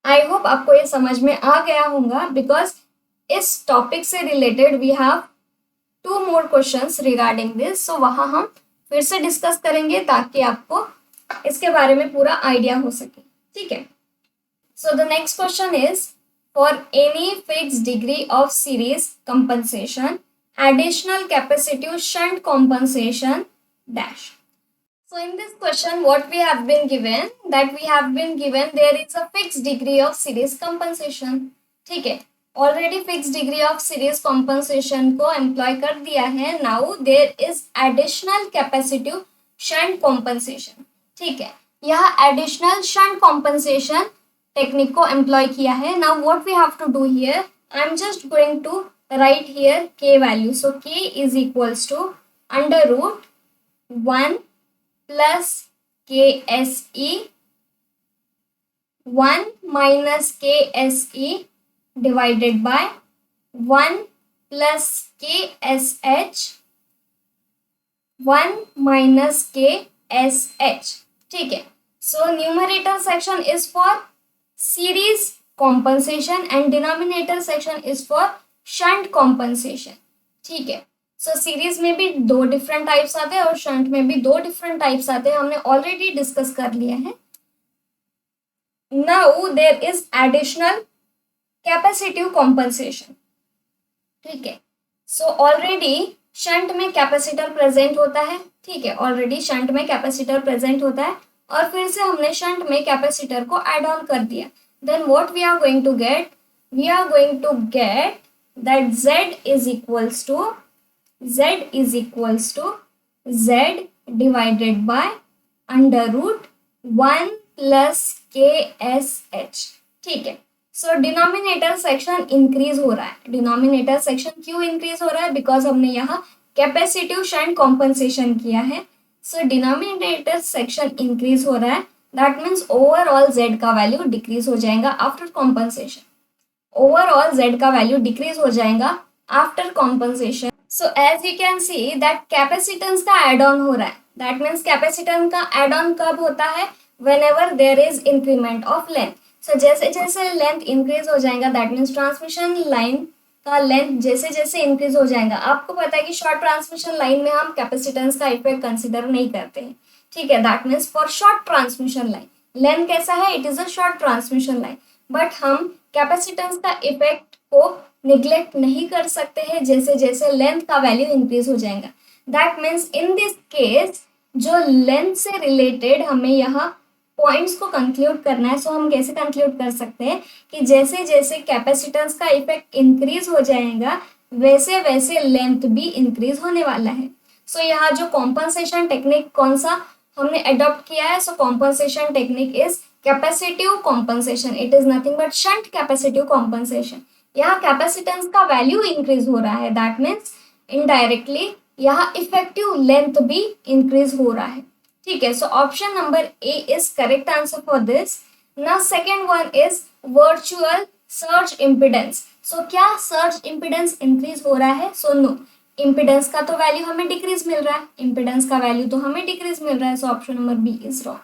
I hope आपको ये समझ में आ गया होगा because इस टॉपिक से related we have 2 more questions regarding this. So वहाँ हम फिर से डिस्कस करेंगे ताकि आपको इसके बारे में पूरा आइडिया हो सके. ठीक है, so the next question is for any fixed degree of series compensation, additional capacitive shunt compensation dash. So in this question what we have been given, that we have been given there is a fixed degree of series compensation. ठीक है, already fixed degree of series compensation को employ कर दिया है. Now there is additional capacitive shunt compensation. ठीक है, यह additional shunt compensation technique को employ किया है. Now what we have to do here, I am just going to write here K value. So K is equals to under root 1 plus KSE 1 minus KSE divided by 1 plus KSH 1 minus KSH. ठीक है, so numerator section is for series compensation and denominator section is for shunt compensation. ठीक है, so series में भी दो different types आते हैं और शंट में भी दो डिफरेंट टाइप्स आते हैं, हमने ऑलरेडी डिस्कस कर लिया है. Now there is additional capacitive compensation. ठीक है, सो ऑलरेडी शंट में कैपेसिटर प्रेजेंट होता है. ठीक है, ऑलरेडी शंट में कैपेसिटर प्रेजेंट होता है और फिर से हमने शंट में कैपेसिटर को ऐड ऑन कर दिया. Then what we are going to get, we are going to get that Z is equals to Z divided by under root 1 plus KSH. ठीक है, सो डिनोमिनेटर सेक्शन इंक्रीज हो रहा है. Denominator section क्यों increase हो रहा है? बिकॉज हमने यहाँ कैपेसिटिव शंट कॉम्पनसेशन किया है. सो डिनोमिनेटर सेक्शन इंक्रीज हो रहा है, दैट मीन्स ओवरऑल Z का वैल्यू डिक्रीज हो जाएगा आफ्टर कॉम्पनसेशन. ओवरऑल Z का वैल्यू डिक्रीज हो जाएगा after compensation. So as you can see that capacitance का एड ऑन हो रहा है. दैट मीन्स कैपेसिटेंस का एड ऑन कब होता है? Whenever there is increment of length. So जैसे जैसे लेंथ इंक्रीज हो जाएगा, दैट मीन्स ट्रांसमिशन लाइन का लेंथ जैसे जैसे इंक्रीज हो जाएगा. आपको पता है कि शॉर्ट ट्रांसमिशन लाइन में हम कैपेसिटेंस का इफेक्ट कंसिडर नहीं करते हैं. ठीक है, that means for short transmission line length कैसा है? It is a short transmission line. But हम कैपेसिटेंस का इफेक्ट को निग्लेक्ट नहीं कर सकते हैं जैसे जैसे लेंथ का वैल्यू इंक्रीज हो जाएगा. That means in this case जो लेंथ से रिलेटेड हमें यहाँ पॉइंट्स को कंक्लूड करना है. सो हम कैसे कंक्लूड कर सकते हैं कि जैसे जैसे कैपेसिटेंस का इफेक्ट इंक्रीज हो जाएगा वैसे वैसे लेंथ भी इंक्रीज होने वाला है. सो यहाँ जो कॉम्पनसेशन टेक्निक कौन सा हमने अडॉप्ट किया है? So compensation technique is capacitive compensation. It is nothing but shunt capacitive compensation. यहाँ कैपेसिटेंस का वैल्यू इंक्रीज हो रहा है, दैट मीन्स इनडायरेक्टली यहाँ इफेक्टिव लेंथ भी इंक्रीज हो रहा है. ठीक है, so option number A is correct answer for this. Now second one is virtual surge impedance. So क्या सर्ज इम्पिडेंस इंक्रीज हो रहा है? सो नो, इम्पिडेंस का तो वैल्यू हमें डिक्रीज मिल रहा है. इम्पिडेंस का वैल्यू तो हमें डिक्रीज मिल रहा है. So option number B is wrong.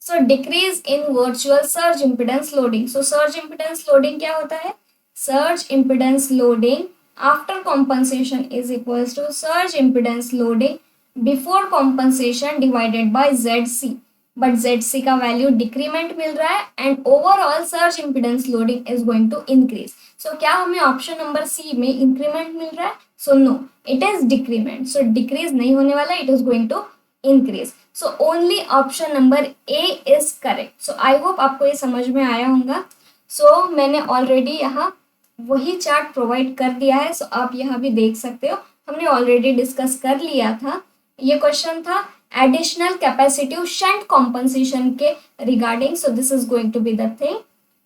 So decrease in virtual surge impedance loading. So surge impedance loading क्या होता है? Surge impedance loading after compensation is equals to surge impedance loading before compensation divided by ZC. But ZC का value decrement मिल रहा है and overall surge impedance loading is going to increase. So क्या हमें option number सी में increment मिल रहा है? So no, it is decrement. So decrease नहीं होने वाला, it is going to increase. So only option number A is correct. So I hope आपको ये समझ में आया होगा. सो मैंने ऑलरेडी यहाँ वही चार्ट प्रोवाइड कर दिया है. सो आप यहाँ भी देख सकते हो, हमने ऑलरेडी डिस्कस कर लिया था. ये क्वेश्चन था एडिशनल कैपेसिटिव शंट कॉम्पनसेशन के regarding. So this is going to be the thing.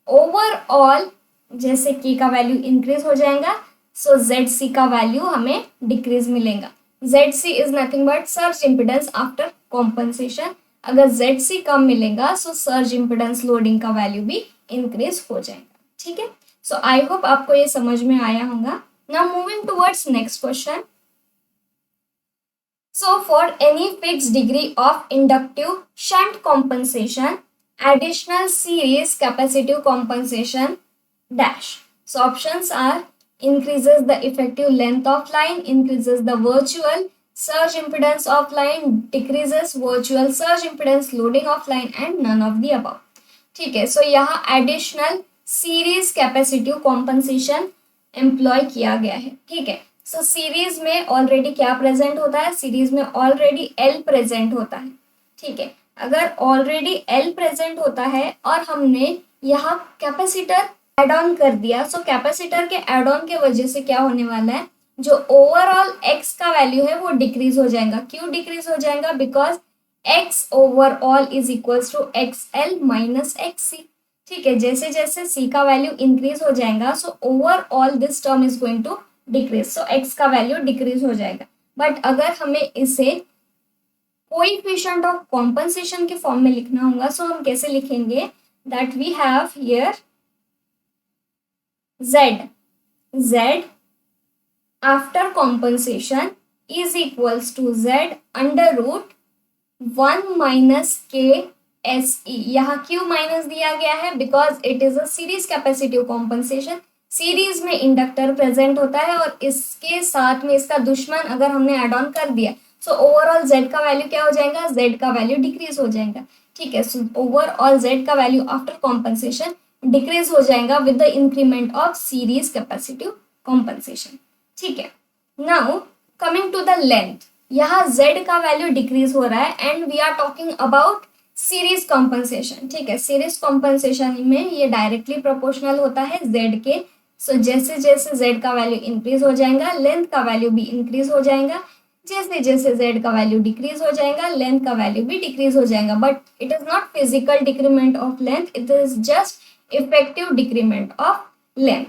Overall जैसे के का वैल्यू इंक्रीज हो जाएगा, सो जेड सी का वैल्यू हमें डिक्रीज मिलेगा. Z C is nothing but surge impedance after compensation. अगर जेड सी कम मिलेगा सो सर्ज इम्पिडेंस लोडिंग का वैल्यू भी इंक्रीज हो जाएगा. ठीक है, सो आई होप आपको ये समझ में आया होगा. Now moving towards next question. So for any fix degree of inductive shunt compensation additional series capacitive compensation dash. So options are increases the effective length of line, increases the virtual surge impedance of line, decreases virtual surge impedance loading of line and none of the above. ठीक है, सो यहाँ additional series capacitive compensation employ किया गया है. ठीक है, so series में already क्या प्रेजेंट होता है? सीरीज में ऑलरेडी एल प्रेजेंट होता है. ठीक है, अगर ऑलरेडी एल प्रेजेंट होता है और हमने यहाँ कैपेसिटर एड ऑन कर दिया, सो कैपेसिटर के एड ऑन के वजह से क्या होने वाला है? जो ओवरऑल एक्स का वैल्यू है वो डिक्रीज हो जाएगा. क्यों डिक्रीज हो जाएगा? Because X overall is equals to X L minus X C. ठीक है, जैसे जैसे सी का वैल्यू इंक्रीज हो जाएगा so overall this term is going to decrease. So X का वैल्यू डिक्रीज हो जाएगा. बट अगर हमें इसे कोएफिशिएंट ऑफ कॉम्पनसेशन के फॉर्म में लिखना होगा, सो हम कैसे लिखेंगे? That we have here z after compensation is equals to Z under root 1 - KSE। यहाँ क्यों माइनस दिया गया है? Because it is a series capacitive compensation. Series में इंडक्टर प्रेजेंट होता है और इसके साथ में इसका दुश्मन अगर हमने एड ऑन कर दिया, सो ओवरऑल जेड का वैल्यू क्या हो जाएगा? जेड का वैल्यू डिक्रीज हो जाएगा। ठीक है, सो ओवरऑल जेड का वैल्यू आफ्टर कॉम्पनसेशन डिक्रीज हो जाएगा with the increment of series capacitive compensation. ठीक है, now coming to the length, यहाँ z का वैल्यू डिक्रीज हो रहा है and we are talking about series compensation. ठीक है, सीरीज कॉम्पनसेशन में ये डायरेक्टली प्रोपोर्शनल होता है z के। सो जैसे जैसे z का वैल्यू इंक्रीज हो जाएगा, लेंथ का वैल्यू भी इंक्रीज हो जाएगा। जैसे जैसे z का वैल्यू डिक्रीज हो जाएगा, लेंथ का वैल्यू भी डिक्रीज हो जाएगा। But it is not physical decrement of length, it is just effective decrement of length.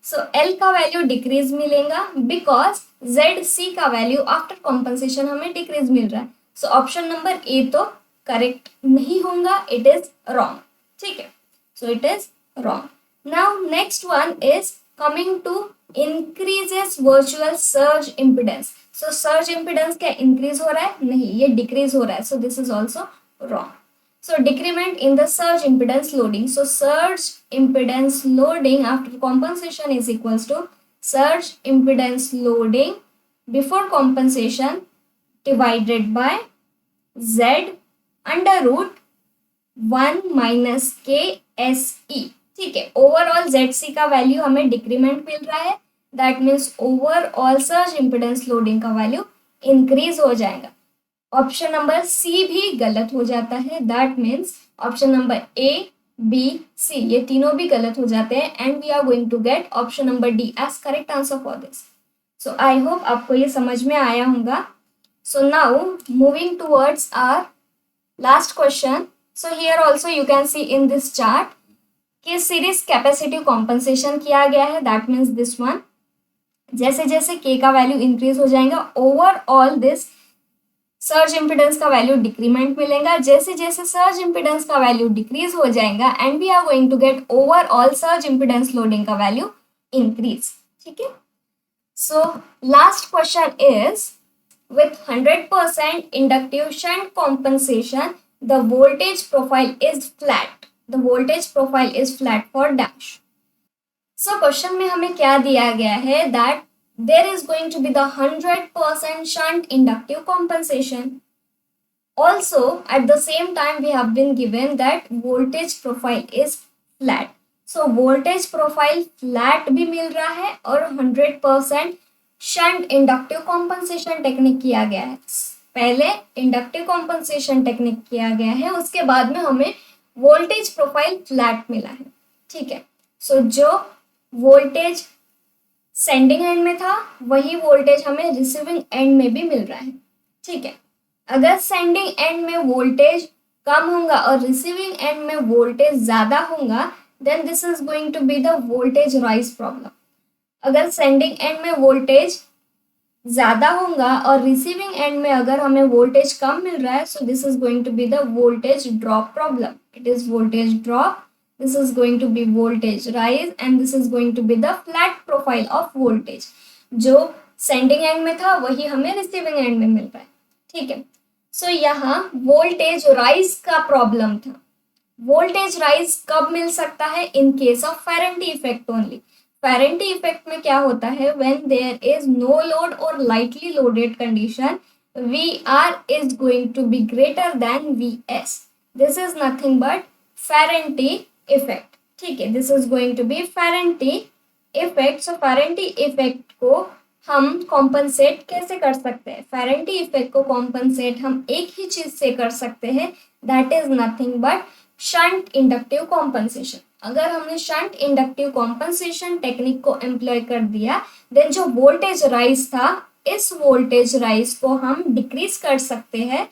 So L का वैल्यू डिक्रीज मिलेगा बिकॉज ZC का वैल्यू आफ्टर कॉम्पनसेशन हमें डिक्रीज मिल रहा है। सो ऑप्शन नंबर ए तो करेक्ट नहीं होगा, इट इज रॉन्ग। ठीक है, so it is wrong. Now next one is coming to increases virtual surge impedance. So surge impedance क्या इंक्रीज हो रहा है? नहीं, ये डिक्रीज हो रहा है। So this is also wrong. So decrement in the surge impedance loading. So surge impedance loading after compensation is equals to surge impedance loading before compensation divided by Z under root 1 - KSE। ठीक है, overall ZC का value हमें decrement मिल रहा है, that means overall surge impedance loading का value increase हो जाएगा। ऑप्शन नंबर सी भी गलत हो जाता है, that means option number A, B, C ये तीनों भी गलत हो जाते हैं and we are going to get option number D as correct answer for this. So I hope आपको ये समझ में आया होगा। So now moving towards our last question. So here also you can see in this chart कि series capacitive compensation किया गया है, दैट मीन्स दिस वन। जैसे जैसे के का वैल्यू इंक्रीज हो जाएगा, ओवरऑल दिस सर्ज इम्पिडेंस का वैल्यू डिक्रीमेंट मिलेगा। जैसे जैसे सर्ज इम्पिडेंस का वैल्यू डिक्रीज हो जाएगा and we are going to get overall surge impedance loading का वैल्यू इंक्रीज। ठीक है, so last question is with 100% inductive shunt compensation the voltage profile is flat, the voltage profile is flat for dash। so question में हमें क्या दिया गया है? that there is going to be the 100% shunt inductive compensation, also at the same time we have been given that voltage profile is flat। so voltage profile flat भी मिल रहा है और 100% शंट इंडक्टिव कॉम्पनसेशन टेक्निक किया गया है। पहले inductive compensation technique किया गया है, उसके बाद में हमें वोल्टेज प्रोफाइल फ्लैट मिला है। ठीक है, सो जो वोल्टेज सेंडिंग एंड में था वही वोल्टेज हमें रिसीविंग एंड में भी मिल रहा है। ठीक है, अगर सेंडिंग एंड में वोल्टेज कम होगा और रिसीविंग एंड में वोल्टेज ज़्यादा होगा, then this is going to be the voltage rise problem. अगर सेंडिंग एंड में वोल्टेज ज़्यादा होगा और रिसीविंग एंड में अगर हमें वोल्टेज कम मिल रहा है, so this is going to be the voltage drop problem. It is voltage drop, this is going to be voltage rise and this is going to be the flat profile of voltage. जो sending end में था वही हमें receiving end में मिल रहा है। ठीक है, सो यहाँ वोल्टेज राइज का प्रॉब्लम था। वोल्टेज राइज कब मिल सकता है? In case of Ferranti effect only. Ferranti effect में क्या होता है? When there is no load और lightly loaded condition, VR is going to be greater than VS. This is nothing but Ferranti effect। ठीक है, this is going to be Ferranti effect। So Ferranti effect को हम compensate कैसे कर सकते हैं? फेरेंटी effect को कॉम्पनसेट हम एक ही चीज से कर सकते हैं, that is nothing but shunt inductive compensation. अगर हमने शंट इंडक्टिव कॉम्पनसेशन टेक्निक को एम्प्लॉय कर दिया, देन जो वोल्टेज राइज था, इस वोल्टेज राइज को हम डिक्रीज कर सकते हैं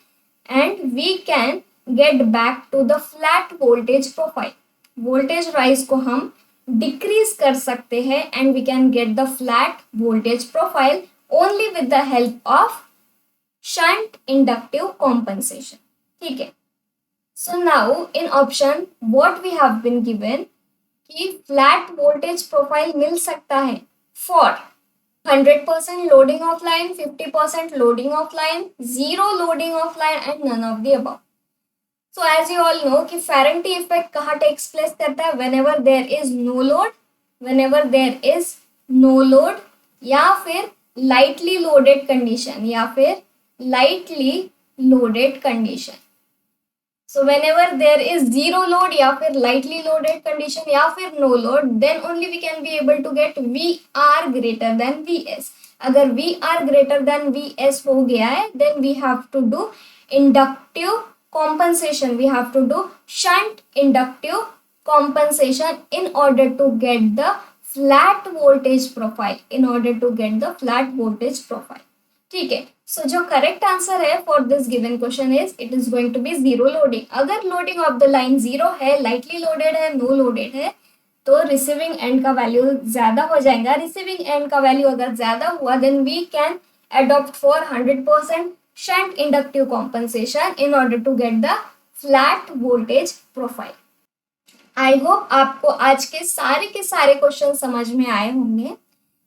and we can get back to the flat voltage profile. Voltage rise को हम डिक्रीज कर सकते हैं and we can get the flat voltage profile only with the help of shunt inductive compensation. ठीक है, so now in option what we have been given कि flat voltage profile मिल सकता है for 100% loading offline, 50% loading offline, zero loading offline, and none of the above. So as you all know कि Faraday effect कहाँ takes place करता है? Whenever there is no load, whenever there is no load, या फिर lightly loaded condition, या फिर lightly loaded condition. So whenever there is zero load या फिर lightly loaded condition या फिर no load, then only we can be able to get VR greater than VS. अगर VR greater than VS हो गया है, then we have to do inductive compensation. We have to do shunt inductive compensation in order to get the flat voltage profile. In order to get the flat voltage profile. ठीक है. So जो correct answer है for this given question is it is going to be zero loading. अगर loading of the line zero है, lightly loaded है, no loaded है, तो receiving end का वैल्यू ज्यादा हो जाएगा. रिसीविंग एंड का वैल्यू अगर ज्यादा हुआ then we can adopt for 100% shunt inductive compensation in order to get the flat voltage profile. I hope आपको आज के सारे क्वेश्चन समझ में आए होंगे.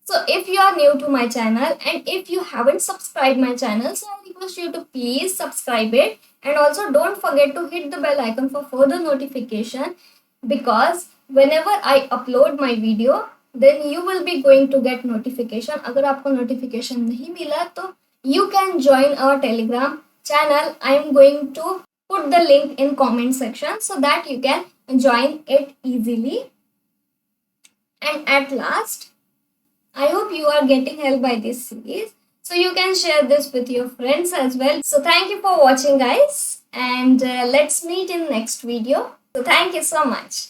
So if you are new to my channel and if you haven't subscribed my channel, so I request you to please subscribe it, and also don't forget to hit the bell icon for further notification, because whenever I upload my video then you will be going to get notification. अगर आपको notification नहीं मिला तो you can join our Telegram channel. I am going to put the link in comment section so that you can join it easily. And at last, I hope you are getting help by this series. So you can share this with your friends as well. So thank you for watching, guys. And let's meet in next video. So thank you so much.